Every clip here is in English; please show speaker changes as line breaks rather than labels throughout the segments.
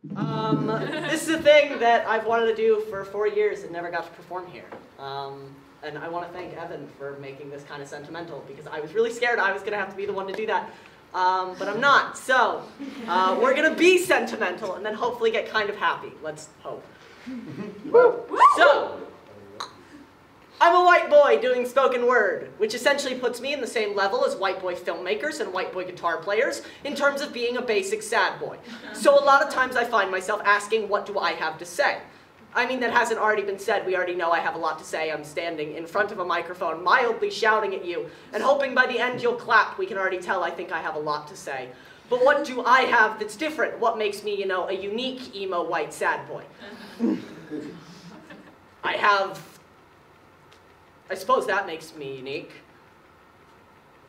This is a thing that I've wanted to do for 4 years and never got to perform here. And I want to thank Evan for making this kind of sentimental, because I was really scared I was going to have to be the one to do that. But I'm not. So we're going to be sentimental and then hopefully get kind of happy. Let's hope. So, I'm a white boy doing spoken word, which essentially puts me in the same level as white boy filmmakers and white boy guitar players in terms of being a basic sad boy. So a lot of times I find myself asking, what do I have to say? I mean, that hasn't already been said. We already know I have a lot to say. I'm standing in front of a microphone, mildly shouting at you, and hoping by the end you'll clap. We can already tell I think I have a lot to say. But what do I have that's different? What makes me, you know, a unique emo white sad boy? I suppose that makes me unique.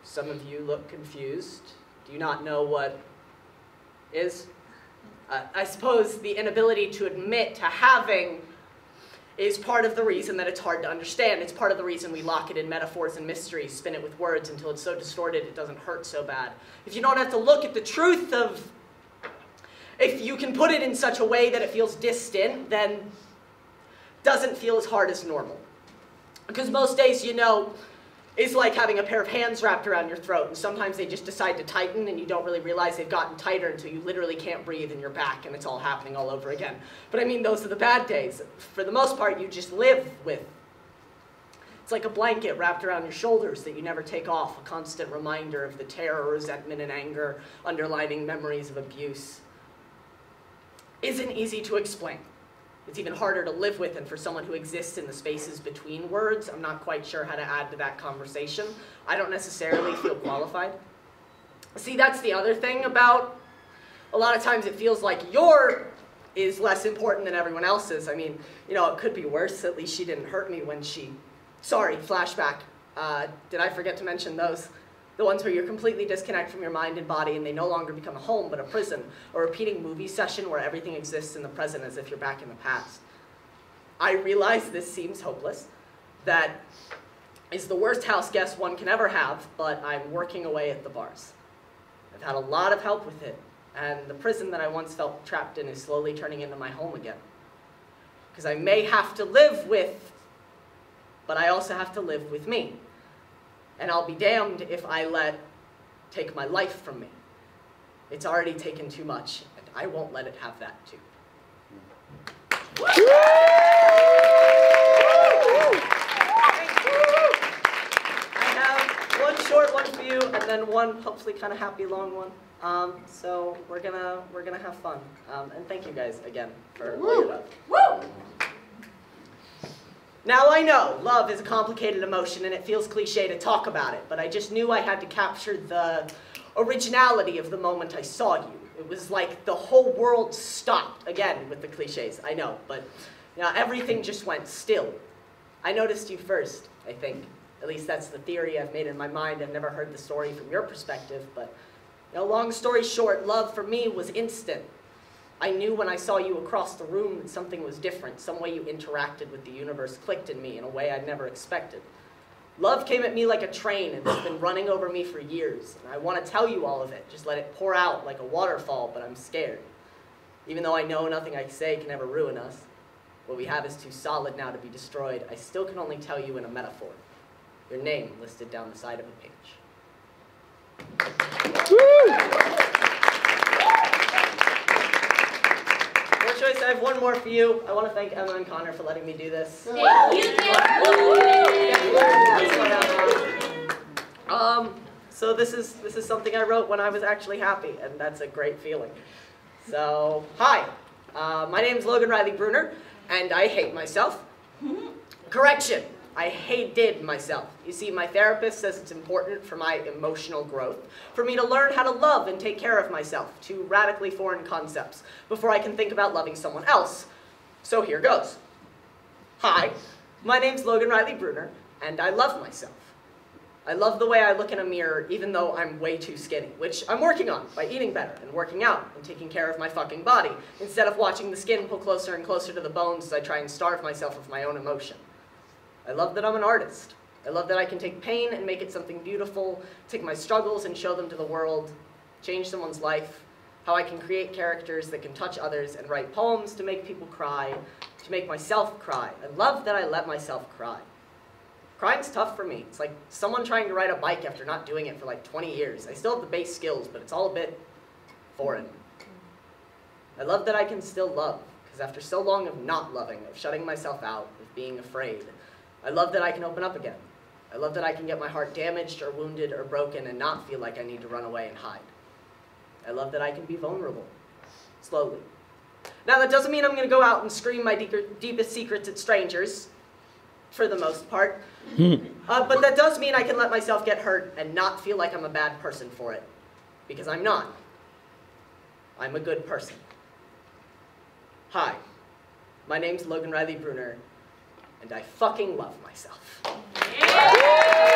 Some of you look confused. Do you not know what is? I suppose the inability to admit to having is part of the reason that it's hard to understand. It's part of the reason we lock it in metaphors and mysteries, spin it with words until it's so distorted it doesn't hurt so bad. If you don't have to look at the truth of, if you can put it in such a way that it feels distant, then it doesn't feel as hard as normal. Because most days, you know, is like having a pair of hands wrapped around your throat, and sometimes they just decide to tighten and you don't really realize they've gotten tighter until you literally can't breathe in your back and it's all happening all over again. But I mean, those are the bad days. For the most part, you just live with. It's like a blanket wrapped around your shoulders that you never take off, a constant reminder of the terror, resentment, and anger underlining memories of abuse. Isn't easy to explain. It's even harder to live with, and for someone who exists in the spaces between words, I'm not quite sure how to add to that conversation. I don't necessarily feel qualified. See, that's the other thing about, a lot of times it feels like your is less important than everyone else's. I mean, you know, it could be worse. At least she didn't hurt me when she, sorry, flashback. Did I forget to mention those? The ones where you're completely disconnected from your mind and body and they no longer become a home but a prison, or a repeating movie session where everything exists in the present as if you're back in the past. I realize this seems hopeless. That is the worst house guest one can ever have, but I'm working away at the bars. I've had a lot of help with it, and the prison that I once felt trapped in is slowly turning into my home again. Because I may have to live with, but I also have to live with me. And I'll be damned if I let take my life from me. It's already taken too much, and I won't let it have that too. I have one short one for you, and then one hopefully kind of happy long one. So we're gonna have fun. And thank you guys again for playing it up. Woo! Now I know, love is a complicated emotion and it feels cliche to talk about it, but I just knew I had to capture the originality of the moment I saw you. It was like the whole world stopped, again with the cliches, I know, but you know, everything just went still. I noticed you first, I think. At least that's the theory I've made in my mind. I've never heard the story from your perspective, but you know, long story short, love for me was instant. I knew when I saw you across the room that something was different. Some way you interacted with the universe clicked in me in a way I'd never expected. Love came at me like a train and it's been running over me for years. And I want to tell you all of it. Just let it pour out like a waterfall, but I'm scared. Even though I know nothing I say can ever ruin us, what we have is too solid now to be destroyed, I still can only tell you in a metaphor. Your name listed down the side of a page. Woo! Poorchoice, I have one more for you. I want to thank Emma and Connor for letting me do this.
Thank you.
So this is something I wrote when I was actually happy, and that's a great feeling. So, hi. My name is Logan Riley Bruner, and I hate myself. Correction. I hated myself. You see, my therapist says it's important for my emotional growth, for me to learn how to love and take care of myself, two radically foreign concepts, before I can think about loving someone else. So here goes. Hi, my name's Logan Riley Bruner, and I love myself. I love the way I look in a mirror, even though I'm way too skinny, which I'm working on by eating better and working out and taking care of my fucking body, instead of watching the skin pull closer and closer to the bones as I try and starve myself of my own emotion. I love that I'm an artist. I love that I can take pain and make it something beautiful, take my struggles and show them to the world, change someone's life, how I can create characters that can touch others and write poems to make people cry, to make myself cry. I love that I let myself cry. Crying's tough for me. It's like someone trying to ride a bike after not doing it for like 20 years. I still have the base skills, but it's all a bit foreign. I love that I can still love, because after so long of not loving, of shutting myself out, of being afraid, I love that I can open up again. I love that I can get my heart damaged or wounded or broken and not feel like I need to run away and hide. I love that I can be vulnerable, slowly. Now that doesn't mean I'm going to go out and scream my deepest secrets at strangers, for the most part. But that does mean I can let myself get hurt and not feel like I'm a bad person for it. Because I'm not. I'm a good person. Hi, my name's Logan Riley Bruner, and I fucking love myself. Yeah!